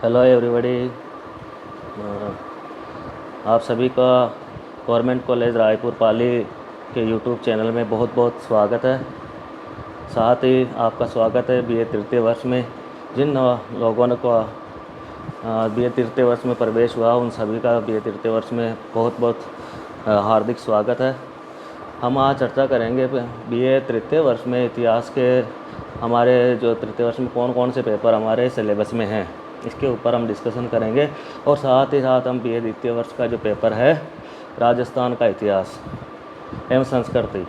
Hello everybody. आप सभी का गवर्नमेंट कॉलेज रायपुर पाली के यूट्यूब चैनल में बहुत बहुत स्वागत है। साथ ही आपका स्वागत है बीए तृतीय वर्ष में। जिन लोगों ने को बीए तृतीय वर्ष में प्रवेश हुआ उन सभी का बीए तृतीय वर्ष में बहुत बहुत हार्दिक स्वागत है। हम आज चर्चा करेंगे बीए तृतीय वर्ष में इतिहास के हमारे जो तृतीय वर्ष में कौन कौन से पेपर हमारे सिलेबस में हैं, इसके ऊपर हम डिस्कशन करेंगे। और साथ ही साथ हम बीए द्वितीय वर्ष का जो पेपर है राजस्थान का इतिहास एवं संस्कृति,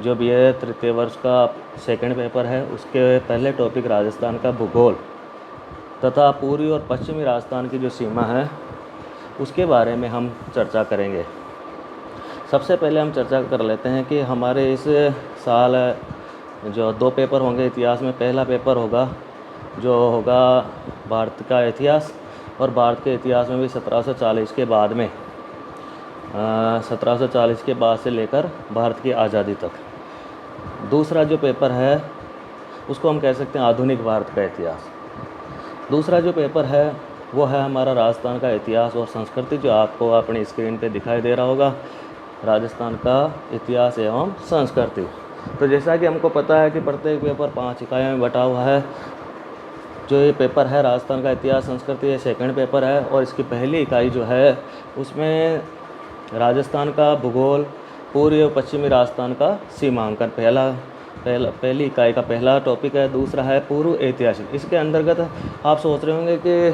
जो बीए तृतीय वर्ष का सेकंड पेपर है, उसके पहले टॉपिक राजस्थान का भूगोल तथा पूर्वी और पश्चिमी राजस्थान की जो सीमा है उसके बारे में हम चर्चा करेंगे। सबसे पहले हम चर्चा कर लेते हैं कि हमारे इस साल जो दो पेपर होंगे इतिहास में। पहला पेपर होगा जो होगा भारत का इतिहास, और भारत के इतिहास में भी 1740 के बाद में 1740 के बाद से लेकर भारत की आज़ादी तक। दूसरा जो पेपर है उसको हम कह सकते हैं आधुनिक भारत का इतिहास। दूसरा जो पेपर है वो है हमारा राजस्थान का इतिहास और संस्कृति, जो आपको अपनी स्क्रीन पे दिखाई दे रहा होगा, राजस्थान का इतिहास एवं संस्कृति। तो जैसा कि हमको पता है कि प्रत्येक पेपर 5 इकाइयों में बटा हुआ है। जो ये पेपर है राजस्थान का इतिहास संस्कृति, ये सेकंड पेपर है और इसकी पहली इकाई जो है उसमें राजस्थान का भूगोल, पूर्वी और पश्चिमी राजस्थान का सीमांकन पहली इकाई का पहला टॉपिक है। दूसरा है पूर्व ऐतिहासिक। इसके अंतर्गत आप सोच रहे होंगे कि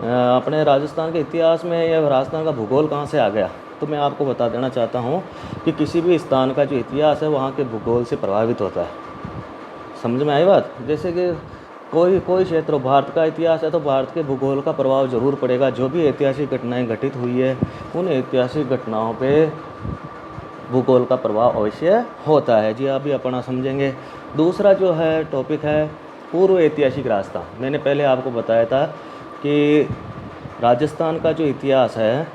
अपने राजस्थान के इतिहास में या राजस्थान का भूगोल कहाँ से आ गया। तो मैं आपको बता देना चाहता हूँ कि किसी भी स्थान का जो इतिहास है वहाँ के भूगोल से प्रभावित होता है। समझ में आई बात। जैसे कि कोई क्षेत्र भारत का इतिहास है तो भारत के भूगोल का प्रभाव जरूर पड़ेगा। जो भी ऐतिहासिक घटनाएं घटित हुई है उन ऐतिहासिक घटनाओं पे भूगोल का प्रभाव अवश्य होता है। जी अभी अपना समझेंगे। दूसरा जो है टॉपिक है पूर्व ऐतिहासिक राजस्थान। मैंने पहले आपको बताया था कि राजस्थान का जो इतिहास है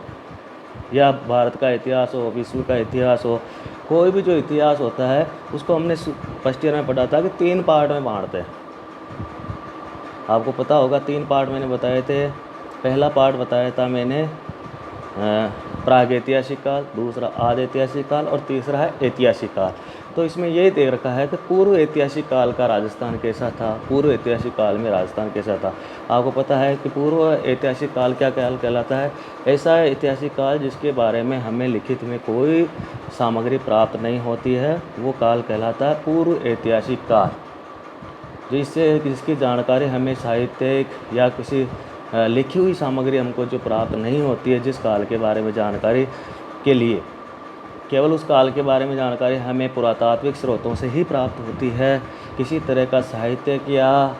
या भारत का इतिहास हो, विश्व का इतिहास हो, कोई भी जो इतिहास होता है उसको हमने फर्स्ट ईयर में पढ़ा था कि 3 पार्ट में बांटते हैं। आपको पता होगा 3 पार्ट मैंने बताए थे। पहला पार्ट बताया था मैंने प्रागैतिहासिक काल, दूसरा आद ऐतिहासिक काल और तीसरा है ऐतिहासिक काल। तो इसमें ये दे रखा है कि पूर्व ऐतिहासिक काल का राजस्थान कैसा था, पूर्व ऐतिहासिक काल में राजस्थान कैसा था। आपको पता है कि पूर्व ऐतिहासिक काल क्या कहलाता है? ऐसा ऐतिहासिक काल जिसके बारे में हमें लिखित में कोई सामग्री प्राप्त नहीं होती है, वो काल कहलाता है पूर्व ऐतिहासिक काल। जिसकी जानकारी हमें साहित्यिक या किसी लिखी हुई सामग्री हमको जो प्राप्त नहीं होती है, जिस काल के बारे में जानकारी के लिए केवल उस काल के बारे में जानकारी हमें पुरातात्विक स्रोतों से ही प्राप्त होती है। किसी तरह का साहित्यिक या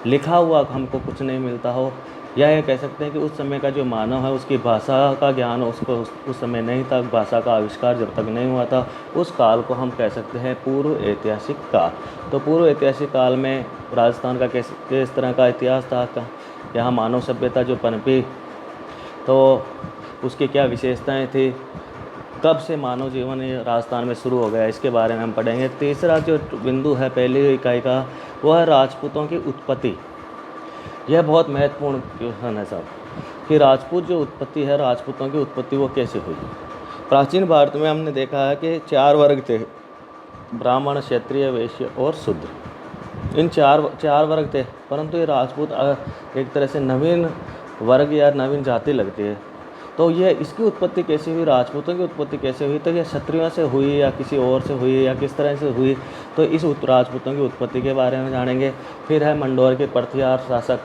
लिखा हुआ हमको कुछ नहीं मिलता हो, या ये कह सकते हैं कि उस समय का जो मानव है उसकी भाषा का ज्ञान उसको उस समय नहीं था, भाषा का आविष्कार जब तक नहीं हुआ था, उस काल को हम कह सकते हैं पूर्व ऐतिहासिक काल। तो पूर्व ऐतिहासिक काल में राजस्थान का किस तरह का इतिहास था, यहाँ मानव सभ्यता जो पनपी तो उसकी क्या विशेषताएं थी, कब से मानव जीवन राजस्थान में शुरू हो गया, इसके बारे में हम पढ़ेंगे। तीसरा जो बिंदु है पहली इकाई का वो है राजपूतों की उत्पत्ति। यह बहुत महत्वपूर्ण क्वेश्चन है साहब कि राजपूत जो उत्पत्ति है, राजपूतों की उत्पत्ति वो कैसे हुई। प्राचीन भारत में हमने देखा है कि 4 वर्ग थे, ब्राह्मण, क्षत्रिय, वैश्य और शूद्र। इन चार वर्ग थे, परंतु ये राजपूत एक तरह से नवीन वर्ग या नवीन जाति लगती है। तो ये इसकी उत्पत्ति कैसे हुई, राजपूतों की उत्पत्ति कैसे हुई, तो ये क्षत्रियों से हुई या किसी और से हुई या किस तरह से हुई, तो इस राजपूतों की उत्पत्ति के बारे में जानेंगे। फिर है मंडोर के प्रथियार शासक,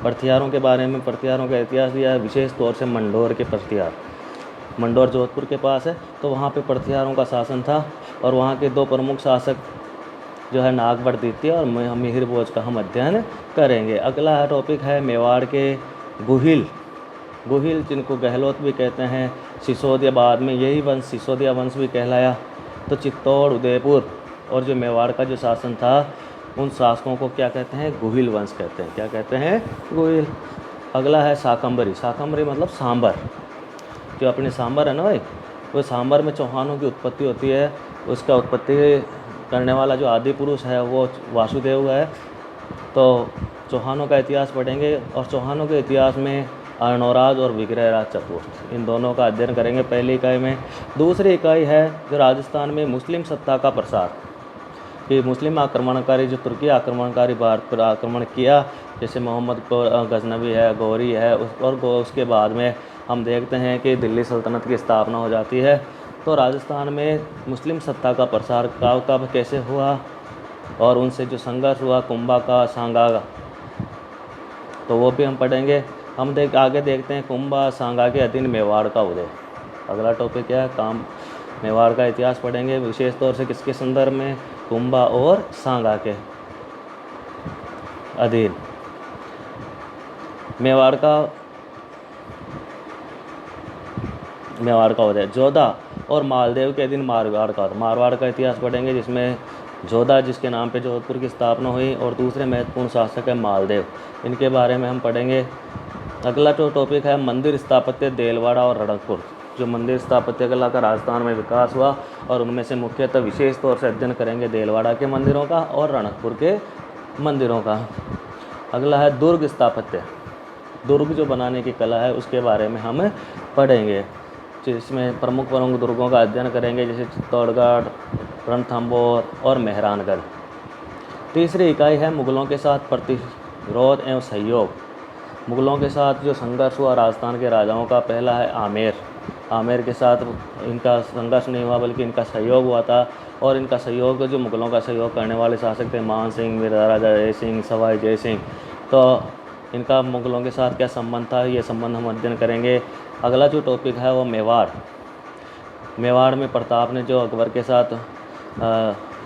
प्रथियारों के बारे में, प्रथियारों का इतिहास दिया है, विशेष तौर से मंडोर के प्रथियार। मंडोर जोधपुर के पास है, तो वहाँ पे प्रथियारों का शासन था और वहाँ के 2 प्रमुख शासक जो है नागवर द्वितीय और मिहिर भोज का हम अध्ययन करेंगे। अगला टॉपिक है मेवाड़ के गुहिल जिनको गहलोत भी कहते हैं, सिसोदिया, बाद में यही वंश सिसोदिया वंश भी कहलाया। तो चित्तौड़, उदयपुर और जो मेवाड़ का जो शासन था उन शासकों को क्या कहते हैं, गुहिल वंश कहते हैं। क्या कहते हैं, गुहिल। अगला है शाकंभरी मतलब सांबर। जो अपने सांबर है ना भाई, वो सांबर में चौहानों की उत्पत्ति होती है। उसका उत्पत्ति करने वाला जो आदि पुरुष है वो वासुदेव है। तो चौहानों का इतिहास पढ़ेंगे और चौहानों के इतिहास में अर्णोराज और विग्रहराज चतुर्थ, इन दोनों का अध्ययन करेंगे पहली इकाई में। दूसरी इकाई है जो राजस्थान में मुस्लिम सत्ता का प्रसार, कि मुस्लिम आक्रमणकारी जो तुर्की आक्रमणकारी भारत पर आक्रमण किया, जैसे मोहम्मद गजनवी है, गौरी है, उसके बाद में हम देखते हैं कि दिल्ली सल्तनत की स्थापना हो जाती है। तो राजस्थान में मुस्लिम सत्ता का प्रसार कब कैसे हुआ और उनसे जो संघर्ष हुआ कुंभा का, सांगा का, तो वो भी हम पढ़ेंगे। हम आगे देखते हैं कुंभा सांगा के अधीन मेवाड़ का उदय। अगला टॉपिक क्या है, मेवाड़ का इतिहास पढ़ेंगे, विशेष तौर से किसके संदर्भ में, कुंभा और सांगा के अधीन। मेवाड़ का उदय। जोधा और मालदेव के अधीन मारवाड़ का इतिहास पढ़ेंगे, जिसमें जोधा जिसके नाम पे जोधपुर की स्थापना हुई और दूसरे महत्वपूर्ण शासक है मालदेव, इनके बारे में हम पढ़ेंगे। अगला जो टॉपिक है मंदिर स्थापत्य, देलवाड़ा और रणकपुर। जो मंदिर स्थापत्य कला का राजस्थान में विकास हुआ और उनमें से मुख्यतः विशेष तौर से अध्ययन करेंगे देलवाड़ा के मंदिरों का और रणकपुर के मंदिरों का। अगला है दुर्ग स्थापत्य, दुर्ग जो बनाने की कला है उसके बारे में हम पढ़ेंगे, जिसमें प्रमुख दुर्गों का अध्ययन करेंगे, जैसे चित्तौड़गढ़, रणथंभौर और मेहरानगढ़। तीसरी इकाई है मुगलों के साथ प्रतिरोध एवं सहयोग। मुगलों के साथ जो संघर्ष हुआ राजस्थान के राजाओं का, पहला है आमेर के साथ इनका संघर्ष नहीं हुआ बल्कि इनका सहयोग हुआ था, और इनका सहयोग जो मुगलों का सहयोग करने वाले शासक थे मान सिंह, महाराजा जय सिंह, सवाई जय सिंह, तो इनका मुगलों के साथ क्या संबंध था, ये संबंध हम अध्ययन करेंगे। अगला जो टॉपिक है वो मेवाड़ में प्रताप ने जो अकबर के साथ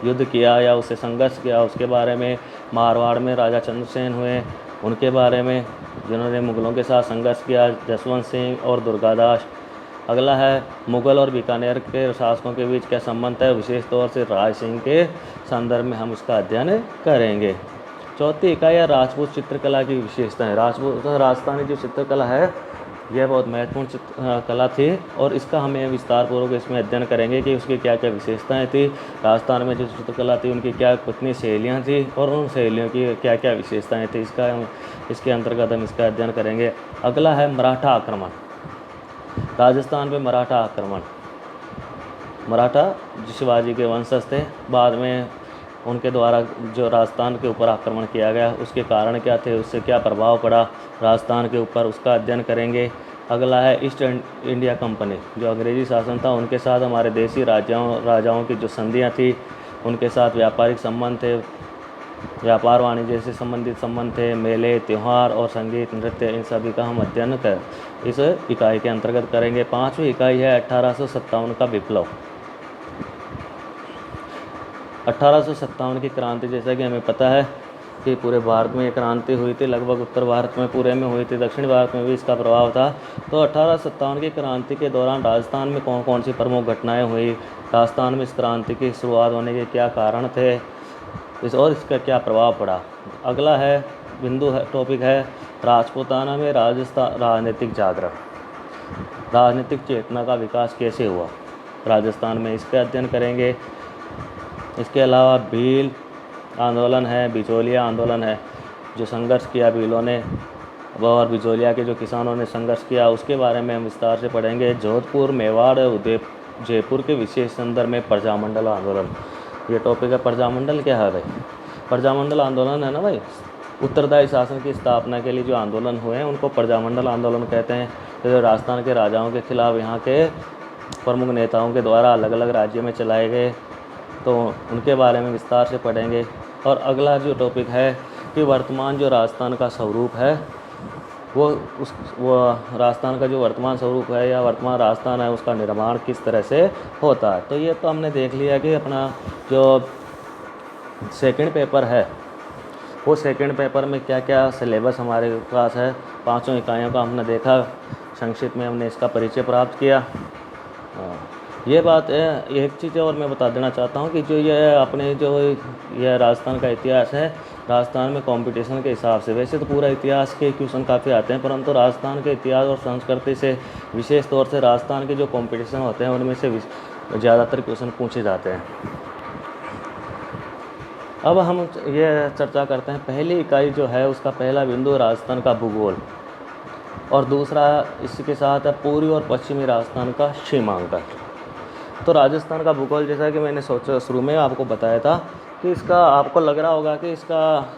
युद्ध किया या उससे संघर्ष किया उसके बारे में। मारवाड़ में राजा चंद्रसेन हुए, उनके बारे में, जिन्होंने मुगलों के साथ संघर्ष किया, जसवंत सिंह और दुर्गादास। अगला है मुगल और बीकानेर के शासकों के बीच क्या संबंध है, विशेष तौर से राय सिंह के संदर्भ में हम इसका अध्ययन करेंगे। चौथी इकाई है राजपूत चित्रकला की विशेषताएं। राजस्थानी जो चित्रकला है यह बहुत महत्वपूर्ण कला थी और इसका हमें विस्तार पूर्वक इसमें अध्ययन करेंगे कि उसकी क्या क्या विशेषताएं थी, राजस्थान में जो चित्रकला थी उनकी क्या कितनी शैलियाँ थी और उन शैलियों की क्या क्या विशेषताएं थी, इसके अंतर्गत हम इसका अध्ययन करेंगे। अगला है मराठा आक्रमण। राजस्थान में मराठा आक्रमण, मराठा शिवाजी के वंशज थे, बाद में उनके द्वारा जो राजस्थान के ऊपर आक्रमण किया गया उसके कारण क्या थे, उससे क्या प्रभाव पड़ा राजस्थान के ऊपर, उसका अध्ययन करेंगे। अगला है ईस्ट इंडिया कंपनी, जो अंग्रेजी शासन था उनके साथ हमारे देसी राजाओं की जो संधियां थी उनके साथ व्यापारिक संबंध थे, व्यापार वाणिज्य से संबंधित संबंध थे, मेले, त्यौहार और संगीत, नृत्य, इन सभी का हम अध्ययन इस इकाई के अंतर्गत करेंगे। पाँचवीं इकाई है 1857 का विप्लव। 1857 की क्रांति, जैसा कि हमें पता है कि पूरे भारत में ये क्रांति हुई थी, लगभग उत्तर भारत में पूरे में हुई थी, दक्षिण भारत में भी इसका प्रभाव था। तो 1857 की क्रांति के दौरान राजस्थान में कौन कौन सी प्रमुख घटनाएं हुई, राजस्थान में इस क्रांति की शुरुआत होने के क्या कारण थे, और इसका क्या प्रभाव पड़ा। अगला है टॉपिक है राजपूताना में राजनीतिक जागरण, राजनीतिक चेतना का विकास कैसे हुआ राजस्थान में, इसका अध्ययन करेंगे। इसके अलावा भील आंदोलन है, बिचौलिया आंदोलन है, जो संघर्ष किया भीलों ने और बिचौलिया के जो किसानों ने संघर्ष किया उसके बारे में हम विस्तार से पढ़ेंगे। जोधपुर, मेवाड़, जयपुर के विशेष संदर्भ में प्रजामंडल आंदोलन, ये टॉपिक है। प्रजामंडल क्या है भाई, प्रजामंडल आंदोलन है ना भाई, उत्तरदायी शासन की स्थापना के लिए जो आंदोलन हुए हैं उनको प्रजामंडल आंदोलन कहते हैं। तो राजस्थान के राजाओं के खिलाफ यहाँ के प्रमुख नेताओं के द्वारा अलग अलग राज्यों में चलाए गए, तो उनके बारे में विस्तार से पढ़ेंगे। और अगला जो टॉपिक है कि वर्तमान जो राजस्थान का स्वरूप है वो राजस्थान का जो वर्तमान स्वरूप है या वर्तमान राजस्थान है उसका निर्माण किस तरह से होता है। तो ये तो हमने देख लिया कि अपना जो सेकंड पेपर है वो सेकंड पेपर में क्या क्या सिलेबस हमारे पास है, पांचों इकाइयों का हमने देखा, संक्षिप्त में हमने इसका परिचय प्राप्त किया। ये बात है, एक चीज़ और मैं बता देना चाहता हूँ कि जो ये अपने जो यह राजस्थान का इतिहास है, राजस्थान में कंपटीशन के हिसाब से वैसे तो पूरा इतिहास के क्वेश्चन काफ़ी आते हैं, परंतु राजस्थान के इतिहास और संस्कृति से विशेष तौर से राजस्थान के जो कंपटीशन होते हैं उनमें से ज़्यादातर क्वेश्चन पूछे जाते हैं। अब हम ये चर्चा करते हैं, पहली इकाई जो है उसका पहला बिंदु राजस्थान का भूगोल, और दूसरा इसके साथ है पूर्वी और पश्चिमी राजस्थान का सीमांकन। तो राजस्थान का भूगोल, जैसा कि मैंने सोचा शुरू में आपको बताया था कि इसका आपको लग रहा होगा कि इसका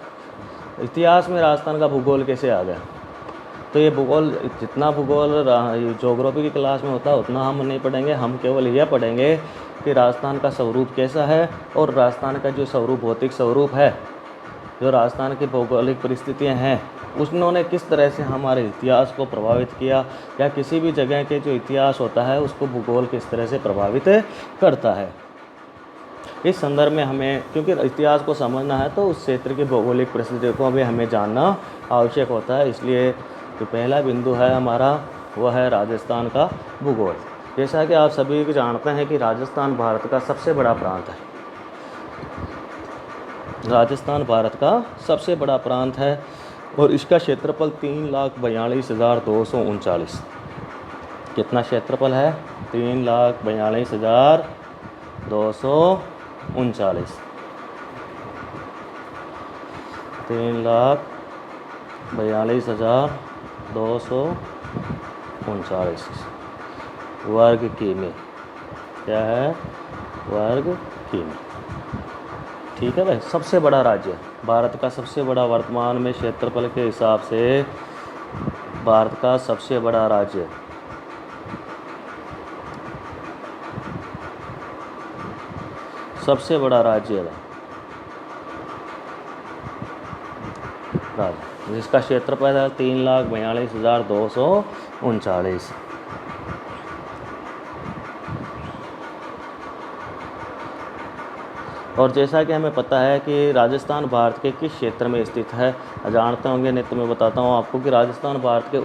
इतिहास में राजस्थान का भूगोल कैसे आ गया। तो ये भूगोल, जितना भूगोल ज्योग्राफी की क्लास में होता है उतना हम नहीं पढ़ेंगे, हम केवल यह पढ़ेंगे कि राजस्थान का स्वरूप कैसा है, और राजस्थान का जो स्वरूप, भौतिक स्वरूप है, जो राजस्थान की भौगोलिक परिस्थितियाँ हैं, उन्होंने किस तरह से हमारे इतिहास को प्रभावित किया, या किसी भी जगह के जो इतिहास होता है उसको भूगोल किस तरह से प्रभावित करता है। इस संदर्भ में हमें, क्योंकि इतिहास को समझना है तो उस क्षेत्र की भौगोलिक परिस्थितियों को भी हमें जानना आवश्यक होता है। इसलिए जो पहला बिंदु है हमारा वह है राजस्थान का भूगोल। जैसा कि आप सभी को जानते हैं कि राजस्थान भारत का सबसे बड़ा प्रांत है। राजस्थान भारत का सबसे बड़ा प्रांत है और इसका क्षेत्रफल 3,42,239। कितना क्षेत्रफल है? 3,42,239। 3,42,239 वर्ग किमी। क्या है? वर्ग किमी। ठीक है भाई, सबसे बड़ा राज्य, भारत का सबसे बड़ा, वर्तमान में क्षेत्रफल के हिसाब से भारत का सबसे बड़ा राज्य, सबसे बड़ा राज्य जिसका क्षेत्रफल है 3,42,239। और जैसा कि हमें पता है कि राजस्थान भारत के किस क्षेत्र में स्थित है, जानते होंगे, नहीं तो मैं बताता हूँ आपको कि राजस्थान भारत के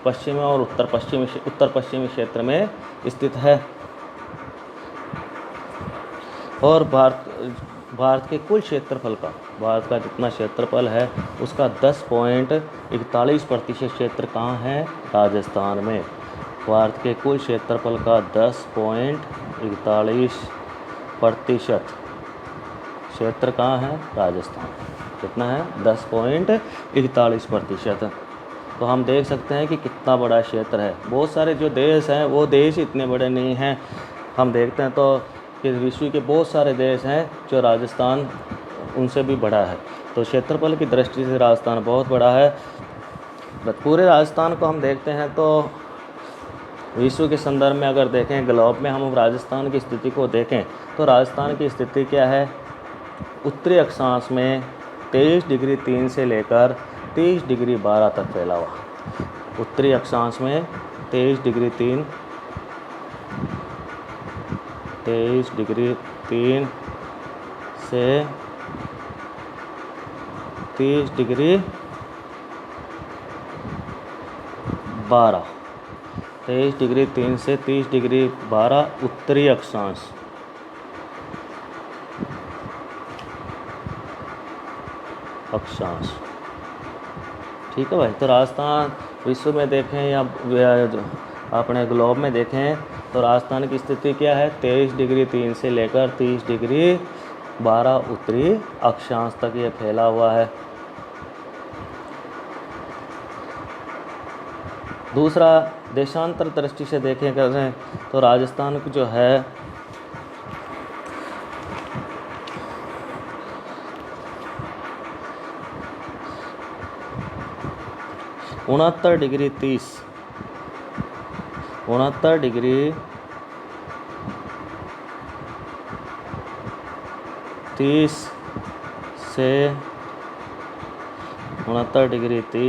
पश्चिमी और उत्तर पश्चिमी क्षेत्र में स्थित है। और भारत के कुल क्षेत्रफल का, भारत का जितना क्षेत्रफल है उसका 10.41% क्षेत्र कहाँ है? राजस्थान में। भारत के कुल क्षेत्रफल का 10.41% क्षेत्र कहाँ है? राजस्थान। कितना है? 10.41%। तो हम देख सकते हैं कि कितना बड़ा क्षेत्र है। बहुत सारे जो देश हैं वो देश इतने बड़े नहीं हैं। हम देखते हैं तो कि विश्व के बहुत सारे देश हैं जो राजस्थान उनसे भी बड़ा है। तो क्षेत्रफल की दृष्टि से राजस्थान बहुत बड़ा है। पूरे राजस्थान को हम देखते हैं तो विश्व के संदर्भ में अगर देखें, ग्लोब में हम राजस्थान की स्थिति को देखें तो राजस्थान की स्थिति क्या है? उत्तरी अक्षांश में 23°3 से लेकर 30°12 तक फैला हुआ। उत्तरी अक्षांश में 23°3 से 30°12, 23°3 से 30°12 उत्तरी अक्षांश। ठीक है भाई। तो राजस्थान विश्व में देखें या अपने ग्लोब में देखें तो राजस्थान की स्थिति क्या है? 23°3 से लेकर 30°12 उत्तरी अक्षांश तक ये फैला हुआ है। दूसरा, देशांतर दृष्टि से देखें करें तो राजस्थान जो है 69°30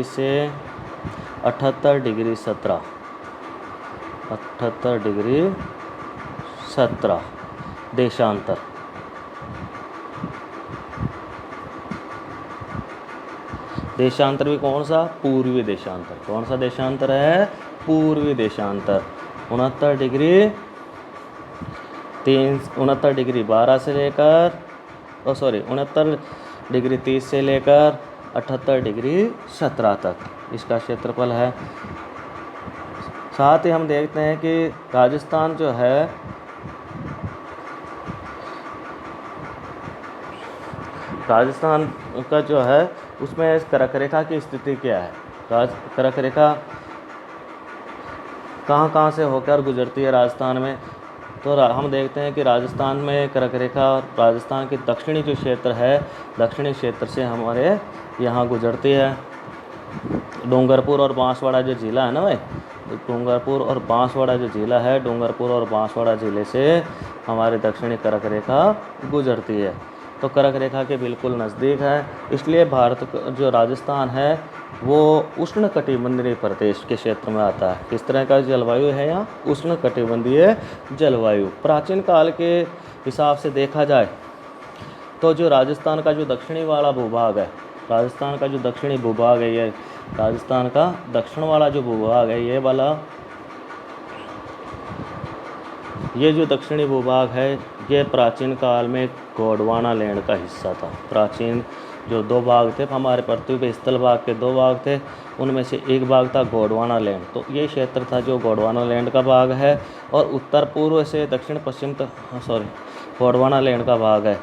से 78°17 देशांतर। देशांतर भी कौन सा? पूर्वी देशांतर। कौन सा देशांतर है? पूर्वी देशांतर। 69°12 से लेकर 69°30 से लेकर 78°17 तक इसका क्षेत्रफल है। साथ ही हम देखते हैं कि राजस्थान जो है राजस्थान का जो है उसमें कर्क रेखा की स्थिति क्या है, कर्क रेखा कहाँ कहाँ से होकर गुजरती है राजस्थान में। तो हम देखते हैं कि राजस्थान में कर्क रेखा राजस्थान के दक्षिणी जो क्षेत्र है, दक्षिणी क्षेत्र से हमारे यहाँ गुजरती है। डूंगरपुर और बांसवाड़ा जो ज़िला है ना भाई, डूंगरपुर और बांसवाड़ा जो ज़िला है, डूंगरपुर और बांसवाड़ा ज़िले से हमारे दक्षिणी कर्क रेखा गुजरती है। तो कर्क रेखा के बिल्कुल नज़दीक है, इसलिए भारत जो राजस्थान है वो उष्ण कटिबंधीय प्रदेश के क्षेत्र में आता है। किस तरह का जलवायु है यहाँ, उष्ण कटिबंधीय जलवायु। प्राचीन काल के हिसाब से देखा जाए तो जो राजस्थान का जो दक्षिणी वाला भूभाग है, राजस्थान का जो दक्षिणी भूभाग है, ये राजस्थान का दक्षिण वाला जो भूभाग है, ये वाला, ये जो दक्षिणी भूभाग है ये प्राचीन काल में गोंडवाना लैंड का हिस्सा था। प्राचीन जो दो भाग थे हमारे पृथ्वी पे, स्थल भाग के दो भाग थे, उनमें से एक भाग था गोंडवाना लैंड। तो ये क्षेत्र था जो गोंडवाना लैंड का भाग है, और उत्तर पूर्व से दक्षिण पश्चिम तक गोंडवाना लैंड का भाग है।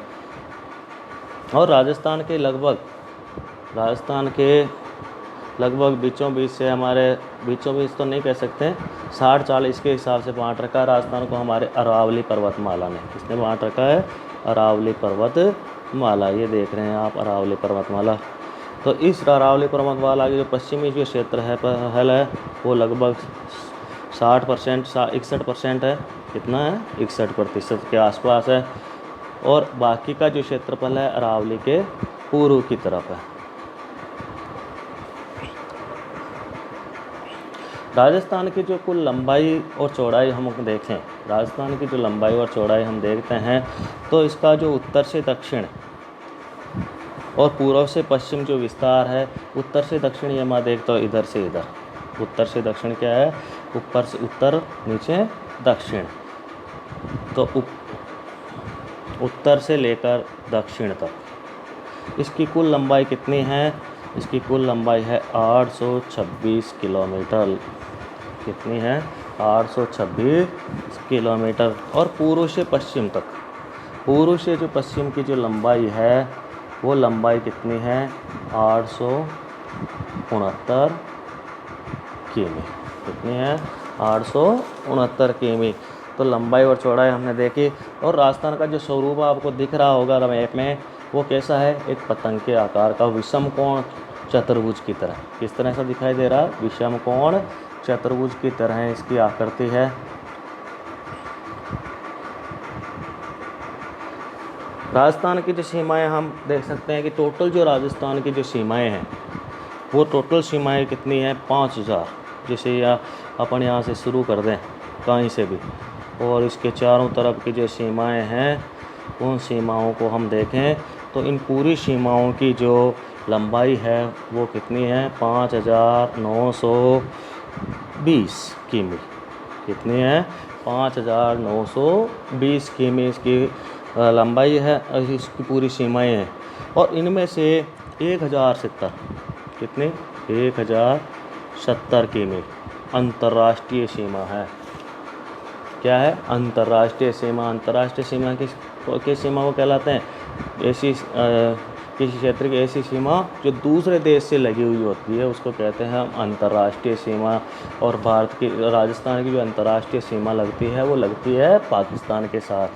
और राजस्थान के लगभग बीचों बीच से, हमारे बीचों बीच तो नहीं कह सकते, 60-40 के हिसाब से बांट रखा है राजस्थान को हमारे अरावली पर्वतमाला ने। किसने बांट रखा है? अरावली पर्वतमाला। ये देख रहे हैं आप अरावली पर्वतमाला। तो इस अरावली पर्वतमाला के जो पश्चिमी जो क्षेत्र है वो लगभग 60% 61% है। कितना है? 61% के आसपास है। और बाकी का जो क्षेत्रफल है अरावली के पूर्व की तरफ है। राजस्थान की जो कुल लंबाई और चौड़ाई हम देखें, राजस्थान की जो लंबाई और चौड़ाई हम देखते हैं तो इसका जो उत्तर से दक्षिण और पूर्व से पश्चिम जो विस्तार है, उत्तर से दक्षिण ये मैं देखता हूँ इधर से इधर, उत्तर से दक्षिण क्या है? ऊपर से उत्तर, नीचे दक्षिण। तो उत्तर से लेकर दक्षिण तक इसकी कुल लंबाई कितनी है? इसकी कुल लंबाई है 826 किलोमीटर। कितनी है? 826 किलोमीटर। और पूर्व से पश्चिम तक, पूर्व से जो पश्चिम की जो लंबाई है वो लंबाई कितनी है? 869 किमी। कितनी है? 869 किमी। तो लंबाई और चौड़ाई हमने देखी। और राजस्थान का जो स्वरूप आपको दिख रहा होगा मैप में, वो कैसा है? एक पतंग के आकार का विषम कोण चतुर्भुज की तरह। किस तरह से दिखाई दे रहा है? विषम कोण चतुर्भुज की तरह इसकी आकृति है। राजस्थान की जो सीमाएं हम देख सकते हैं कि टोटल जो राजस्थान की जो सीमाएं हैं वो टोटल सीमाएं कितनी है? 5000। जैसे या अपन यहाँ से शुरू कर दें कहीं से भी, और इसके चारों तरफ की जो सीमाएं हैं उन सीमाओं को हम देखें तो इन पूरी सीमाओं की जो लंबाई है वो कितनी है? 5920 किमी। कितनी है? 5920 किमी इसकी लंबाई है, इसकी पूरी सीमाएं हैं। और इनमें से 1070, कितनी? 1070 किमी अंतर्राष्ट्रीय सीमा है। क्या है? अंतर्राष्ट्रीय सीमा। अंतर्राष्ट्रीय सीमा किस सीमा को कहलाते हैं? ऐसी किसी क्षेत्र की ऐसी सीमा जो दूसरे देश से लगी हुई होती है उसको कहते हैं हम अंतर्राष्ट्रीय सीमा। और भारत की, राजस्थान की जो अंतर्राष्ट्रीय सीमा लगती है वो लगती है पाकिस्तान के साथ,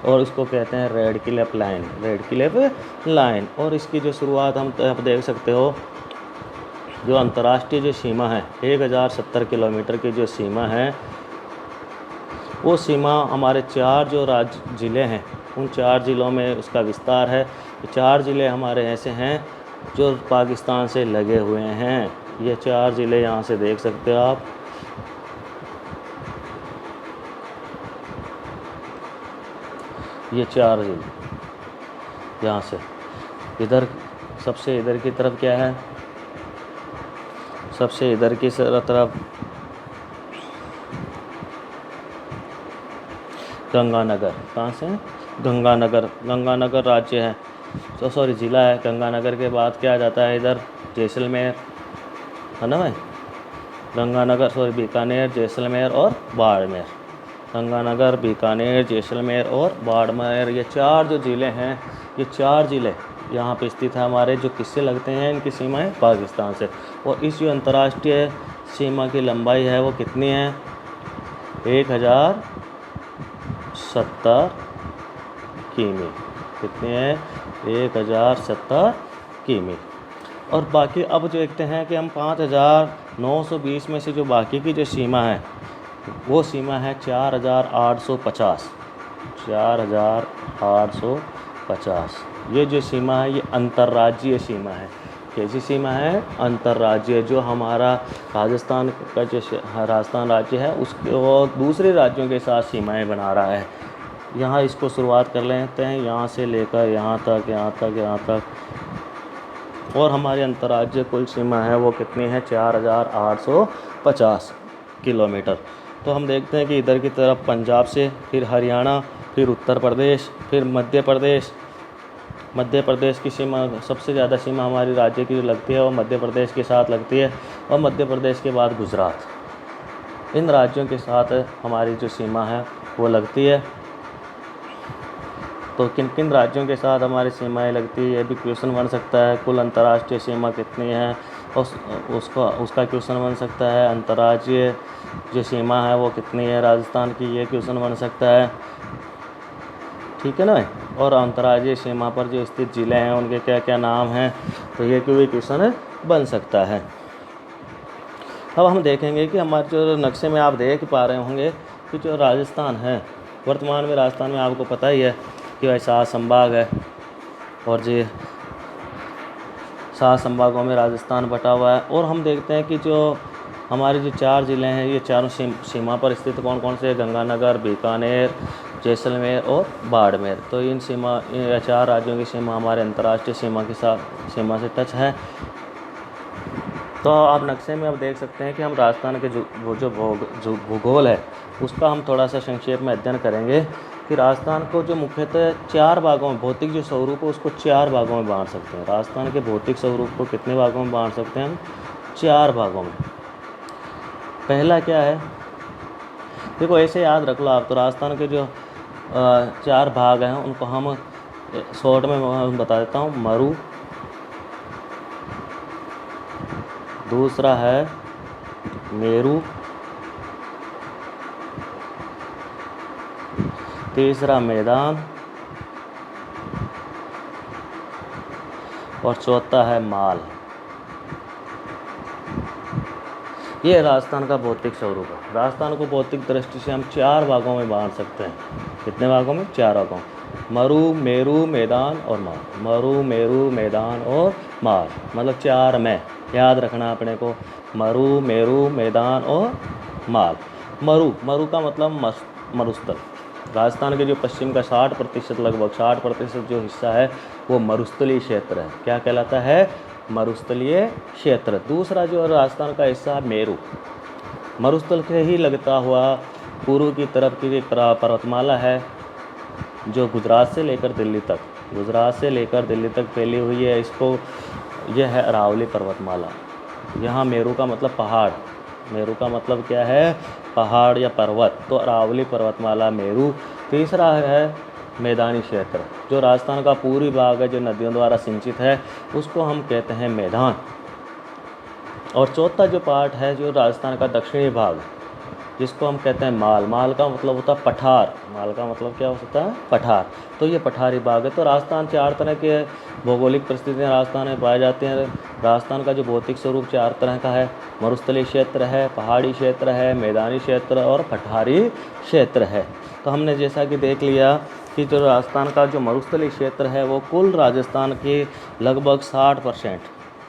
और इसको कहते हैं red Cliff line. Red Cliff line. और इसकी जो शुरुआत हम आप देख सकते हो, जो अंतर्राष्ट्रीय जो सीमा है 1070 किलोमीटर की जो सीमा है, वो सीमा हमारे 4 जो राज्य ज़िले हैं उन 4 ज़िलों में उसका विस्तार है। 4 ज़िले हमारे ऐसे हैं जो पाकिस्तान से लगे हुए हैं। ये 4 ज़िले यहाँ से देख सकते हो आप। ये 4 ज़िले यहाँ से इधर, सबसे इधर की तरफ क्या है? सबसे इधर की तरफ गंगानगर। कहाँ से? गंगानगर राज्य है, तो सॉरी ज़िला है। गंगानगर के बाद क्या आ जाता है इधर? जैसलमेर, है ना भाई? गंगानगर बीकानेर, जैसलमेर और बाड़मेर। गंगानगर, बीकानेर, जैसलमेर और बाड़मेर, ये 4 जो ज़िले हैं, ये 4 ज़िले यहाँ पे स्थित है हमारे, जो किससे लगते हैं इनकी सीमाएं, पाकिस्तान से। और इस जो अंतर्राष्ट्रीय सीमा की लंबाई है वो कितनी है, 1070 किमी। कितनी है, 1070 किमी। और बाकी अब जो देखते हैं कि हम 5920 में से जो बाकी की जो सीमा है वो सीमा है 4850। 4850 ये जो सीमा है ये अंतर्राज्यीय सीमा है। कैसी सीमा है, अंतर्राज्यीय। जो हमारा राजस्थान का जो राजस्थान राज्य है उसके वो दूसरे राज्यों के साथ सीमाएं बना रहा है। यहाँ इसको शुरुआत कर लेते हैं, यहाँ से लेकर यहाँ तक, यहाँ तक, यहाँ तक। और हमारी अंतर्राज्यीय कुल सीमा है वो कितनी है, 4850 किलोमीटर। तो हम देखते हैं कि इधर की तरफ पंजाब से, फिर हरियाणा, फिर उत्तर प्रदेश, फिर मध्य प्रदेश। मध्य प्रदेश की सीमा, सबसे ज़्यादा सीमा हमारी राज्य की जो लगती है वो मध्य प्रदेश के साथ लगती है। और मध्य प्रदेश के बाद गुजरात। इन राज्यों के साथ हमारी जो सीमा है वो लगती है। तो किन किन राज्यों के साथ हमारी सीमाएं लगती है, ये भी क्वेश्चन बन सकता है। कुल अंतर्राष्ट्रीय सीमा कितनी है, उसका क्वेश्चन बन सकता है। अंतर्राज्यीय जो सीमा है वो कितनी है राजस्थान की, ये क्वेश्चन बन सकता है। ठीक है ना। और अंतर्राज्यीय सीमा पर जो स्थित ज़िले हैं उनके क्या क्या नाम हैं, तो ये कोई क्वेश्चन बन सकता है। अब हम देखेंगे कि हमारे जो नक्शे में आप देख पा रहे होंगे कि जो राजस्थान है, वर्तमान में राजस्थान में आपको पता ही है कि भाई 7 संभाग है। और जो 7 संभागों में राजस्थान बटा हुआ है। और हम देखते हैं कि जो हमारे जो 4 ज़िले हैं ये चारों सीमा पर स्थित कौन कौन से, गंगानगर, बीकानेर, जैसलमेर और बाड़मेर। तो इन 4 राज्यों की सीमा हमारे अंतर्राष्ट्रीय सीमा से टच है। तो आप नक्शे में अब देख सकते हैं कि हम राजस्थान के जो भूगोल है उसका हम थोड़ा सा संक्षेप में अध्ययन करेंगे कि राजस्थान को जो मुख्यतः 4 भागों में, भौतिक जो स्वरूप है उसको 4 भागों में बांट सकते हैं। राजस्थान के भौतिक स्वरूप को कितने भागों में बांट सकते हैं हम, 4 भागों में। पहला क्या है, देखो ऐसे याद रख लो आप, तो राजस्थान के जो 4 भाग हैं उनको हम शॉर्ट में बता देता हूँ। मरु, दूसरा है मेरू, तीसरा मैदान और चौथा है माल। ये राजस्थान का भौतिक स्वरूप है। राजस्थान को भौतिक दृष्टि से हम 4 भागों में बांट सकते हैं। कितने भागों में, 4 भागों, मरु, मेरू, मैदान और माल। मरु, मेरू, मैदान और माल, मतलब 4 में याद रखना अपने को, मरु, मेरू, मैदान और माल। मरु का मतलब मरुस्थल। राजस्थान के जो पश्चिम का 60%, लगभग 60% जो हिस्सा है वो मरुस्थलीय क्षेत्र है। क्या कहलाता है, मरुस्थलीय क्षेत्र। दूसरा जो राजस्थान का हिस्सा है मेरू, मरुस्थल से ही लगता हुआ पूर्व की तरफ की पर्वतमाला है जो गुजरात से लेकर दिल्ली तक फैली हुई है। यह है अरावली पर्वतमाला। यहाँ मेरू का मतलब पहाड़, मेरू का मतलब क्या है, पहाड़ या पर्वत। तो अरावली पर्वतमाला मेरू। तीसरा है मैदानी क्षेत्र, जो राजस्थान का पूर्वी भाग है जो नदियों द्वारा सिंचित है, उसको हम कहते हैं मैदान। और चौथा जो पार्ट है जो राजस्थान का दक्षिणी भाग, जिसको हम कहते हैं माल। माल का मतलब होता है पठार। माल का मतलब क्या होता है, पठार। तो ये पठारी भाग है। तो राजस्थान 4 तरह के भौगोलिक परिस्थितियाँ राजस्थान में पाई जाती हैं। राजस्थान का जो भौतिक स्वरूप 4 तरह का है, मरुस्थलीय क्षेत्र है, पहाड़ी क्षेत्र है, मैदानी क्षेत्र और पठारी क्षेत्र है। तो हमने जैसा कि देख लिया कि जो राजस्थान का जो मरुस्थलीय क्षेत्र है वो कुल राजस्थान के लगभग 60%,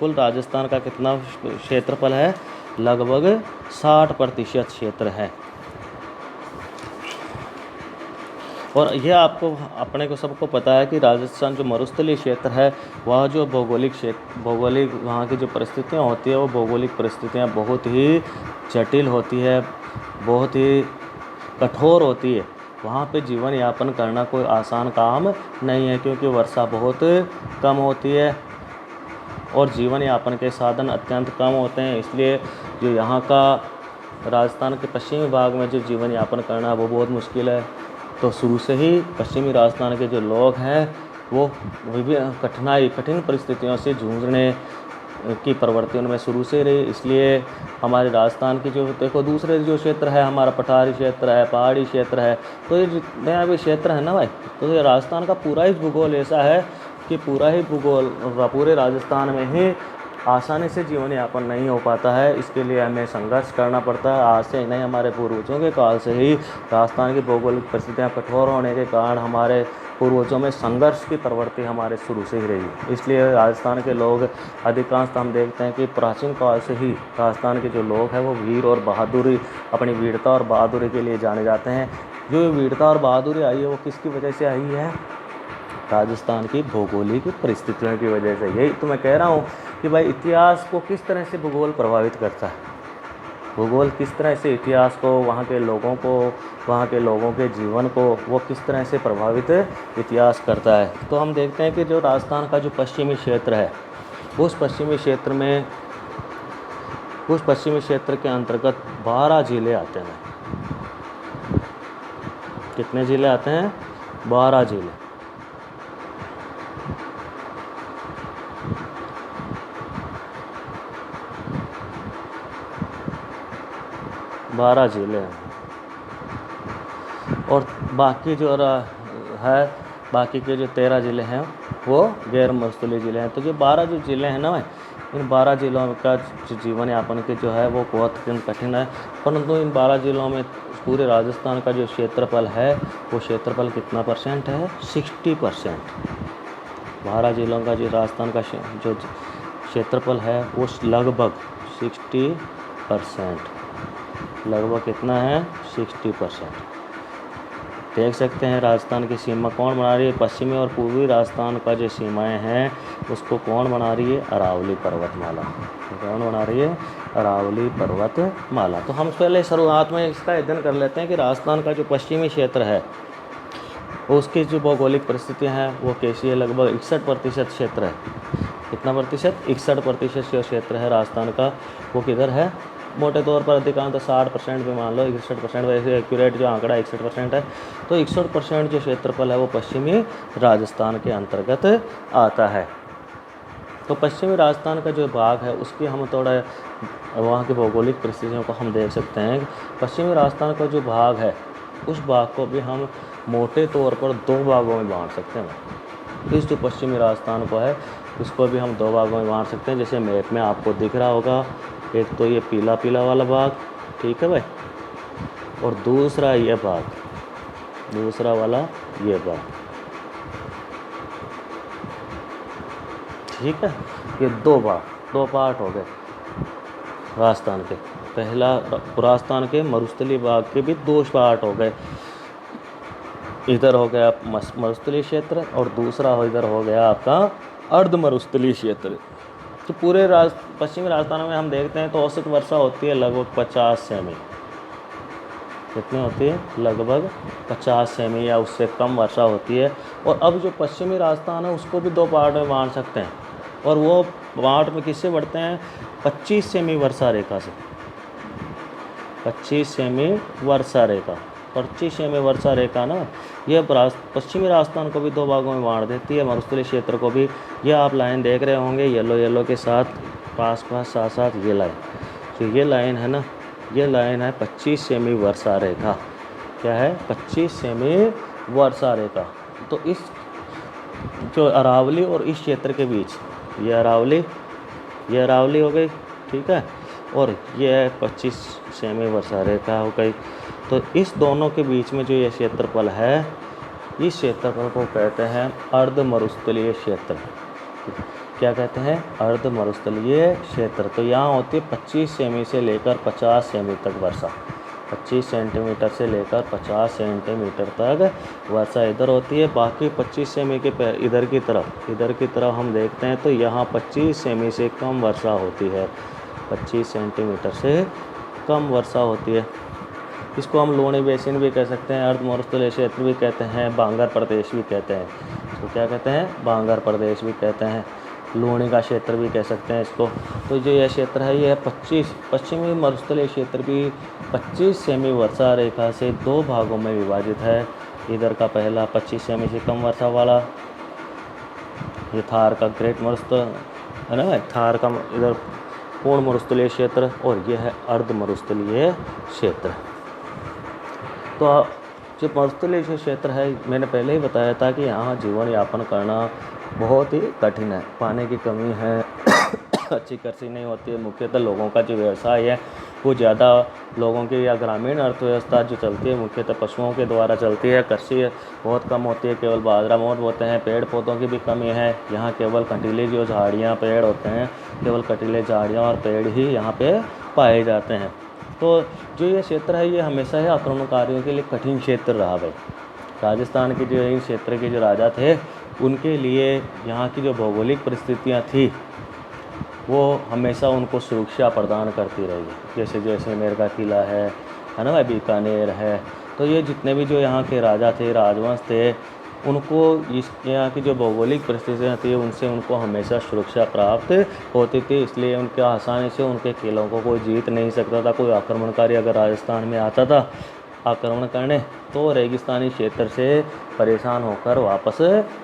कुल राजस्थान का कितना क्षेत्रफल है, लगभग 60% क्षेत्र है। और यह आपको अपने को सबको पता है कि राजस्थान जो मरुस्थलीय क्षेत्र है वह जो भौगोलिक वहाँ की जो परिस्थितियाँ होती है वो भौगोलिक परिस्थितियाँ बहुत ही जटिल होती है, बहुत ही कठोर होती है। वहाँ पे जीवन यापन करना कोई आसान काम नहीं है, क्योंकि वर्षा बहुत कम होती है और जीवन यापन के साधन अत्यंत कम होते हैं। इसलिए जो यहाँ का राजस्थान के पश्चिमी भाग में जो जीवन यापन करना वो बहुत मुश्किल है। तो शुरू से ही पश्चिमी राजस्थान के जो लोग हैं वो कठिन परिस्थितियों से जूझने की प्रवृत्ति उनमें शुरू से रही। इसलिए हमारे राजस्थान की जो देखो दूसरे जो क्षेत्र है हमारा पठारी क्षेत्र है, पहाड़ी क्षेत्र है, तो ये जितने भी क्षेत्र है ना भाई, तो ये राजस्थान का पूरा ही भूगोल ऐसा है कि पूरा ही भूगोल पूरे राजस्थान में ही आसानी से जीवन यापन नहीं हो पाता है। इसके लिए हमें संघर्ष करना पड़ता है। आज से नहीं, हमारे पूर्वजों के काल से ही राजस्थान की भौगोलिक परिस्थितियाँ कठोर होने के कारण हमारे पूर्वजों में संघर्ष की प्रवृत्ति हमारे शुरू से ही रही। इसलिए राजस्थान के लोग अधिकांश हम देखते हैं कि प्राचीन काल से ही राजस्थान के जो लोग हैं वो वीर और बहादुरी, अपनी वीरता और बहादुरी के लिए जाने जाते हैं। जो वीरता और बहादुरी आई है वो किसकी वजह से आई है? राजस्थान की भौगोलिक परिस्थितियों की वजह से। यही तो मैं कह रहा हूँ कि भाई इतिहास को किस तरह से भूगोल प्रभावित करता है, भूगोल किस तरह से इतिहास को, वहाँ के लोगों को, वहाँ के लोगों के जीवन को वो किस तरह से प्रभावित इतिहास करता है। तो हम देखते हैं कि जो राजस्थान का जो पश्चिमी क्षेत्र है, उस पश्चिमी क्षेत्र के अंतर्गत 12 ज़िले आते हैं। कितने ज़िले आते हैं? 12 ज़िले। और बाकी जो है, बाकी के जो 13 ज़िले हैं वो गैर मरुस्थलीय ज़िले हैं। तो जो 12 जो ज़िले हैं ना, इन 12 ज़िलों का जो जीवन यापन के जो है वो बहुत कठिन है। परंतु इन 12 ज़िलों में पूरे राजस्थान का जो क्षेत्रफल है वो क्षेत्रफल कितना परसेंट है? 60%। 12 ज़िलों का जो राजस्थान का जो क्षेत्रफल है वो लगभग 60%, लगभग कितना है? 60%। देख सकते हैं राजस्थान की सीमा कौन बना रही है? पश्चिमी और पूर्वी राजस्थान का जो सीमाएं हैं उसको कौन बना रही है? अरावली पर्वतमाला। कौन बना रही है? अरावली पर्वतमाला। तो हम पहले शुरुआत में इसका अध्ययन कर लेते हैं कि राजस्थान का जो पश्चिमी क्षेत्र है उसकी जो भौगोलिक परिस्थितियाँ हैं वो कैसी है। लगभग 61% क्षेत्र है। कितना प्रतिशत? 61% जो क्षेत्र है राजस्थान का वो किधर है? मोटे तौर पर अधिकांश 60% भी मान लो, 61%, वैसे एक्यूरेट जो आंकड़ा 61% है। तो 61% जो क्षेत्रफल है वो पश्चिमी राजस्थान के अंतर्गत आता है। तो पश्चिमी राजस्थान का जो भाग है उसकी हम थोड़ा वहाँ की भौगोलिक परिस्थितियों को हम देख सकते हैं। पश्चिमी राजस्थान का जो भाग है उस भाग को भी हम मोटे तौर पर 2 भागों में बांट सकते हैं। इस जो पश्चिमी राजस्थान को है उसको भी हम 2 भागों में बांट सकते हैं। जैसे मैप में आपको दिख रहा होगा, एक तो ये पीला पीला वाला भाग, ठीक है भाई, और दूसरा ये भाग, दूसरा वाला ये भाग, ठीक है। ये 2 भाग, 2 पार्ट हो गए राजस्थान के। पहला राजस्थान के मरुस्थलीय भाग के भी 2 पार्ट हो गए। इधर हो गया मरुस्थलीय क्षेत्र और दूसरा इधर हो गया आपका अर्ध मरुस्थलीय क्षेत्र। तो पूरे पश्चिमी राजस्थान में हम देखते हैं तो औसत वर्षा होती है लगभग 50 सेमी। कितनी होती है? लगभग 50 सेमी या उससे कम वर्षा होती है। और अब जो पश्चिमी राजस्थान है उसको भी 2 पार्ट में बांट सकते हैं, और वो पार्ट में किससे बढ़ते हैं? 25 सेमी वर्षा रेखा से। 25 सेमी वर्षा रेखा, 25 सेमी वर्षा रेखा ना, ये पश्चिमी राजस्थान को भी 2 भागों में बांट देती है, मरुस्थलीय क्षेत्र को भी। ये आप लाइन देख रहे होंगे येलो के साथ पास साथ ये लाइन, तो ये लाइन है ना, ये लाइन है 25 सेमी वर्षा रेखा। क्या है? 25 सेमी वर्षा रेखा। तो इस जो अरावली और इस क्षेत्र के बीच, ये अरावली हो गई, ठीक है, और ये है 25 सेमी वर्षा रेखा हो गई। तो इस दोनों के बीच में जो ये क्षेत्रफल है, इस क्षेत्रफल को कहते हैं अर्ध मरुस्थलीय क्षेत्र। क्या कहते हैं? अर्ध मरुस्थलीय क्षेत्र। तो यहाँ होती है 25 सेमी से लेकर 50 सेमी तक वर्षा। 25 सेंटीमीटर से लेकर 50 सेंटीमीटर तक वर्षा इधर होती है। बाकी 25 सेमी के इधर की तरफ हम देखते हैं तो यहाँ 25 सेमी से कम वर्षा होती है। 25 सेंटीमीटर से कम वर्षा होती है। इसको हम लूणी बेसिन भी कह सकते हैं, अर्ध मरुस्थलीय क्षेत्र भी कहते हैं, बांगर प्रदेश भी कहते हैं। इसको क्या कहते हैं? बांगर प्रदेश भी कहते हैं, लूणी का क्षेत्र भी कह सकते हैं इसको। तो जो यह क्षेत्र है ये 25 पश्चिमी मरुस्थलीय क्षेत्र भी 25 सेमी वर्षा रेखा से 2 भागों में विभाजित है। इधर का पहला 25 सेमी से कम वर्षा वाला, ये थार का ग्रेट मरुस्थल है ना, थार का इधर पूर्ण मरुस्थलीय क्षेत्र, और ये है अर्ध मरुस्थलीय क्षेत्र। तो जो मरुस्थलीय क्षेत्र है, मैंने पहले ही बताया था कि यहाँ जीवन यापन करना बहुत ही कठिन है, पानी की कमी है, अच्छी कृषि नहीं होती है, मुख्यतः लोगों का जो व्यवसाय है वो ज़्यादा लोगों की या ग्रामीण अर्थव्यवस्था जो चलती है मुख्यतः पशुओं के द्वारा चलती है, कृषि बहुत कम होती है, केवल बाजरा मोट बोते हैं, पेड़ पौधों की भी कमी है, यहाँ केवल कंटीले जो झाड़ियाँ पेड़ होते हैं, केवल कंटीले झाड़ियाँ और पेड़ ही यहाँ पे पाए जाते हैं। तो जो ये क्षेत्र है ये हमेशा ही आक्रमणकारियों के लिए कठिन क्षेत्र रहा भाई। राजस्थान के जो इन क्षेत्र के जो राजा थे उनके लिए यहाँ की जो भौगोलिक परिस्थितियाँ थी वो हमेशा उनको सुरक्षा प्रदान करती रही, जैसे जैसलमेर का किला है ना भाई, बीकानेर है। तो ये जितने भी जो यहाँ के राजा थे, राजवंश थे, उनको इस यहाँ की जो भौगोलिक परिस्थितियाँ थी उनसे उनको हमेशा सुरक्षा प्राप्त होती थी, इसलिए उनके आसानी से उनके किलों को कोई जीत नहीं सकता था। कोई आक्रमणकारी अगर राजस्थान में आता था आक्रमण करने तो रेगिस्तानी क्षेत्र से परेशान होकर वापस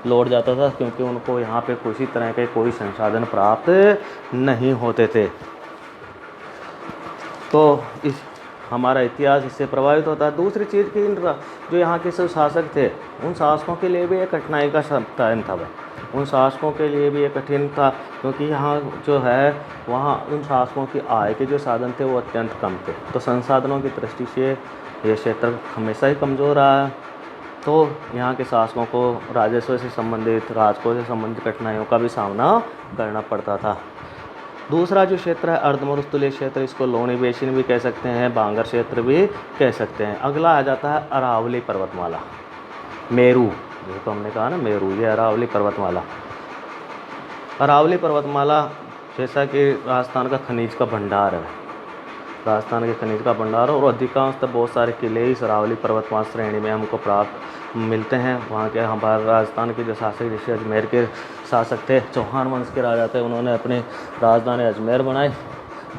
लौट जाता था, क्योंकि उनको यहाँ पे किसी तरह के कोई संसाधन प्राप्त नहीं होते थे। तो इस हमारा इतिहास इससे प्रभावित होता है। दूसरी चीज़ कि जो यहाँ के सब शासक थे उन शासकों के लिए भी एक कठिनाई का टाइम था भाई, उन शासकों के लिए भी एक कठिन था, क्योंकि यहाँ जो है वहाँ उन शासकों की आय के जो साधन थे वो अत्यंत कम थे। तो संसाधनों की दृष्टि से ये क्षेत्र हमेशा ही कमज़ोर रहा है। तो यहाँ के शासकों को राजस्व से संबंधित, राजकों से संबंधित कठिनाइयों का भी सामना करना पड़ता था। दूसरा जो क्षेत्र है अर्धमरुस्थलीय क्षेत्र, इसको लोनी बेसिन भी कह सकते हैं, बांगर क्षेत्र भी कह सकते हैं। अगला आ जाता है अरावली पर्वतमाला, मेरू, जिसको हमने कहा ना मेरू, ये अरावली पर्वतमाला। अरावली पर्वतमाला जैसा कि राजस्थान का खनिज का भंडार है, राजस्थान के खनिज का भंडार, और अधिकांशतः बहुत सारे किले इस अरावली पर्वतमाला श्रेणी में हमको प्राप्त मिलते हैं। वहाँ के हमारे राजस्थान के जो शासक जैसे अजमेर के शासक थे, चौहान वंश के राजा थे, उन्होंने अपनी राजधानी अजमेर बनाई।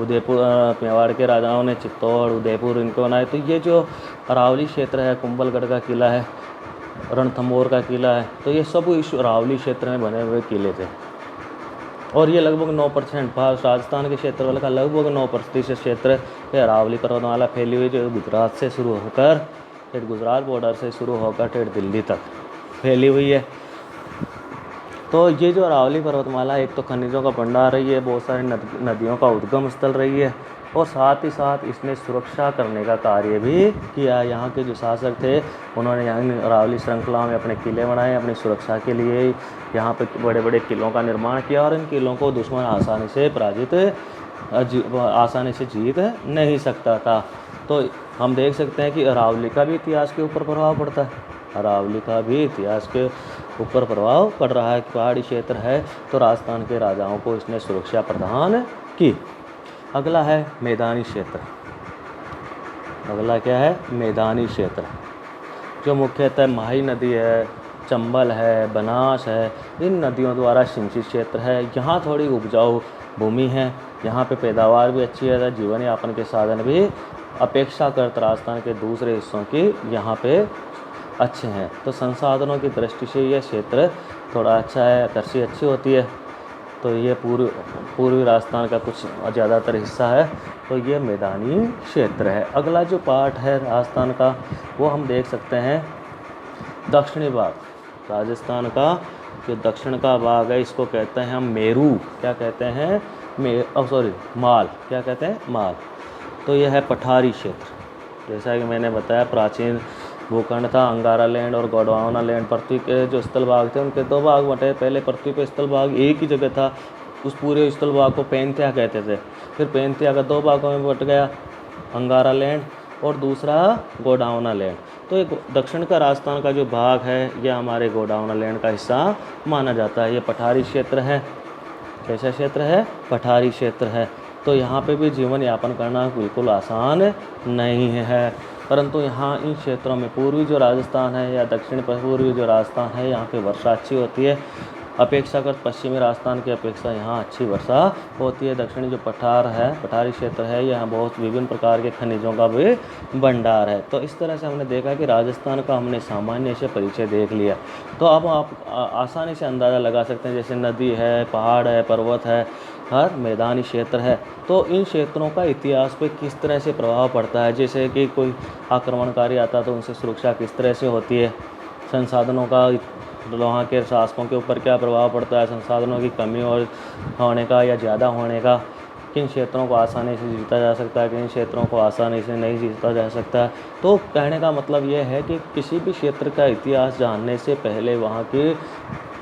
उदयपुर मेवाड़ के राजाओं ने चित्तौड़, उदयपुर इनको बनाए। तो ये जो अरावली क्षेत्र है, कुंभलगढ़ का किला है, रणथंभौर का किला है, तो ये सब इस अरावली क्षेत्र में बने हुए किले थे। और ये लगभग 9% राजस्थान के क्षेत्रफल का लगभग 9% क्षेत्र पे अरावली पर्वतमाला फैली हुई, जो गुजरात से शुरू होकर ठेठ गुजरात बॉर्डर से शुरू होकर ठेठ दिल्ली तक फैली हुई है। तो ये जो अरावली पर्वतमाला एक तो खनिजों का भंडार रही है, बहुत सारी नदियों का उद्गम स्थल रही है, और साथ ही साथ इसने सुरक्षा करने का कार्य भी किया। यहाँ के जो शासक थे उन्होंने यहाँ अरावली श्रृंखला में अपने किले बनाए, अपनी सुरक्षा के लिए यहाँ पे बड़े बड़े किलों का निर्माण किया, और इन किलों को दुश्मन आसानी से जीत नहीं सकता था। तो हम देख सकते हैं कि अरावली का भी इतिहास के ऊपर प्रभाव पड़ता है, अरावली का भी इतिहास के ऊपर प्रभाव पड़ रहा है। पहाड़ी क्षेत्र है तो राजस्थान के राजाओं को इसने सुरक्षा प्रदान की। अगला है मैदानी क्षेत्र। अगला क्या है? मैदानी क्षेत्र, जो मुख्यतः माही नदी है, चंबल है, बनास है, इन नदियों द्वारा सिंचित क्षेत्र है। यहाँ थोड़ी उपजाऊ भूमि है, यहाँ पे पैदावार भी अच्छी है, जीवन यापन के साधन भी अपेक्षाकृत राजस्थान के दूसरे हिस्सों की यहाँ पे अच्छे हैं। तो संसाधनों की दृष्टि से यह क्षेत्र थोड़ा अच्छा है, कृषि अच्छी होती है। तो ये पूर्वी राजस्थान का कुछ ज़्यादातर हिस्सा है, तो ये मैदानी क्षेत्र है। अगला जो पार्ट है राजस्थान का वो हम देख सकते हैं दक्षिणी भाग। राजस्थान का जो दक्षिण का भाग है इसको कहते हैं हम मेरू। क्या कहते हैं? माल। क्या कहते हैं? माल। तो यह है पठारी क्षेत्र। जैसा कि मैंने बताया प्राचीन भूखंड था, अंगारा लैंड और गोंडवाना लैंड। पृथ्वी के जो स्थल भाग थे उनके दो भाग बटे। पहले पृथ्वी पे स्थल भाग एक ही जगह था, उस पूरे स्थल भाग को पैंथिया कहते थे। फिर पैंथिया का दो भागों में बट गया, अंगारा लैंड और दूसरा गोंडवाना लैंड। तो ये दक्षिण का राजस्थान का जो भाग है यह हमारे गोंडवाना लैंड का हिस्सा माना जाता है। ये पठारी क्षेत्र है। कैसा क्षेत्र है? पठारी क्षेत्र है। तो यहाँ पे भी जीवन यापन करना बिल्कुल आसान नहीं है, परंतु यहाँ इन क्षेत्रों में पूर्वी जो राजस्थान है या दक्षिण पूर्वी जो राजस्थान है यहाँ पे वर्षा अच्छी होती है। अपेक्षाकृत पश्चिमी राजस्थान की अपेक्षा यहाँ अच्छी वर्षा होती है। दक्षिणी जो पठारी क्षेत्र है, यहाँ बहुत विभिन्न प्रकार के खनिजों का भी भंडार है। तो इस तरह से हमने देखा कि राजस्थान का हमने सामान्य से परिचय देख लिया। तो अब आप आसानी से अंदाज़ा लगा सकते हैं, जैसे नदी है, पहाड़ है, पर्वत है, हर मैदानी क्षेत्र है, तो इन क्षेत्रों का इतिहास पे किस तरह से प्रभाव पड़ता है। जैसे कि कोई आक्रमणकारी आता तो उनसे सुरक्षा किस तरह से होती है, संसाधनों का वहाँ के शासकों के ऊपर क्या प्रभाव पड़ता है, संसाधनों की कमी और होने का या ज़्यादा होने का, किन क्षेत्रों को आसानी से जीता जा सकता है, किन क्षेत्रों को आसानी से नहीं जीता जा सकता है। तो कहने का मतलब यह है कि किसी भी क्षेत्र का इतिहास जानने से पहले वहाँ के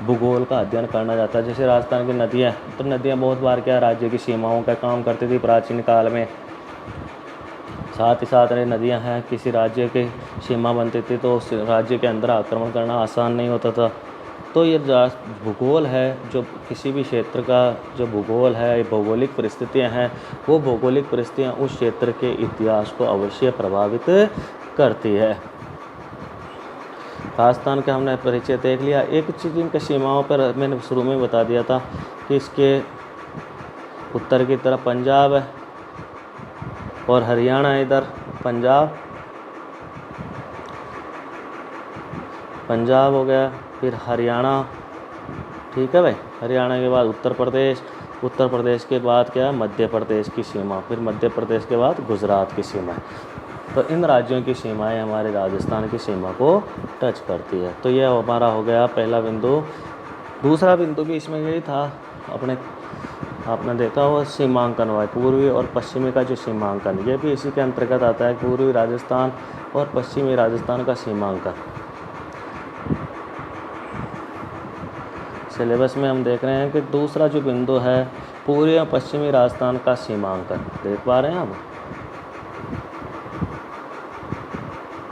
भूगोल का अध्ययन करना जाता है। जैसे राजस्थान की नदियाँ, तो नदियाँ बहुत बार क्या राज्य की सीमाओं का काम करती थी प्राचीन काल में। साथ ही साथ नदियाँ हैं, किसी राज्य की सीमा बनती थी तो उस राज्य के अंदर आक्रमण करना आसान नहीं होता था। तो ये भूगोल है, जो किसी भी क्षेत्र का जो भूगोल है, भौगोलिक परिस्थितियाँ हैं, वो भौगोलिक परिस्थितियाँ उस क्षेत्र के इतिहास को अवश्य प्रभावित करती है। राजस्थान का हमने परिचय देख लिया। एक चीज़ इनकी सीमाओं पर मैंने शुरू में बता दिया था कि इसके उत्तर की तरफ पंजाब है और हरियाणा, इधर पंजाब हो गया, फिर हरियाणा, ठीक है भाई। हरियाणा के बाद उत्तर प्रदेश के बाद क्या है, मध्य प्रदेश की सीमा, फिर मध्य प्रदेश के बाद गुजरात की सीमा है। तो इन राज्यों की सीमाएं हमारे राजस्थान की सीमा को टच करती है। तो यह हमारा हो गया पहला बिंदु। दूसरा बिंदु भी इसमें यही था, आपने देखा हुआ सीमांकन हुआ, पूर्वी और पश्चिमी का जो सीमांकन, ये भी इसी के अंतर्गत आता है, पूर्वी राजस्थान और पश्चिमी राजस्थान का सीमांकन। सिलेबस में हम देख रहे हैं कि दूसरा जो बिंदु है, पूर्वी और पश्चिमी राजस्थान का सीमांकन, देख पा रहे हैं आप,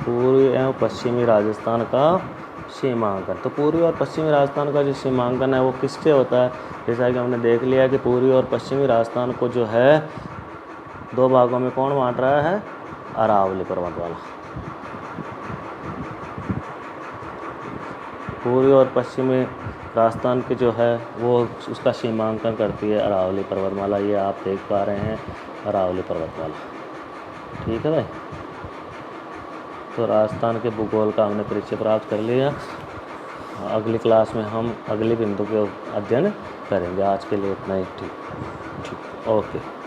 पूर्वी एवं पश्चिमी राजस्थान का सीमांकन। तो पूर्वी और पश्चिमी राजस्थान का जो सीमांकन है वो किससे होता है, जैसा कि हमने देख लिया कि पूर्वी और पश्चिमी राजस्थान को जो है दो भागों में कौन बांट रहा है, अरावली पर्वत वाला। पूर्वी और पश्चिमी राजस्थान के जो है वो उसका सीमांकन करती है अरावली पर्वतमाला। ये आप देख पा रहे हैं, अरावली पर्वतमाला, ठीक है भाई। तो राजस्थान के भूगोल का हमने परिचय प्राप्त कर लिया। अगली क्लास में हम अगले बिंदु के अध्ययन करेंगे। आज के लिए इतना ही, ठीक, ओके।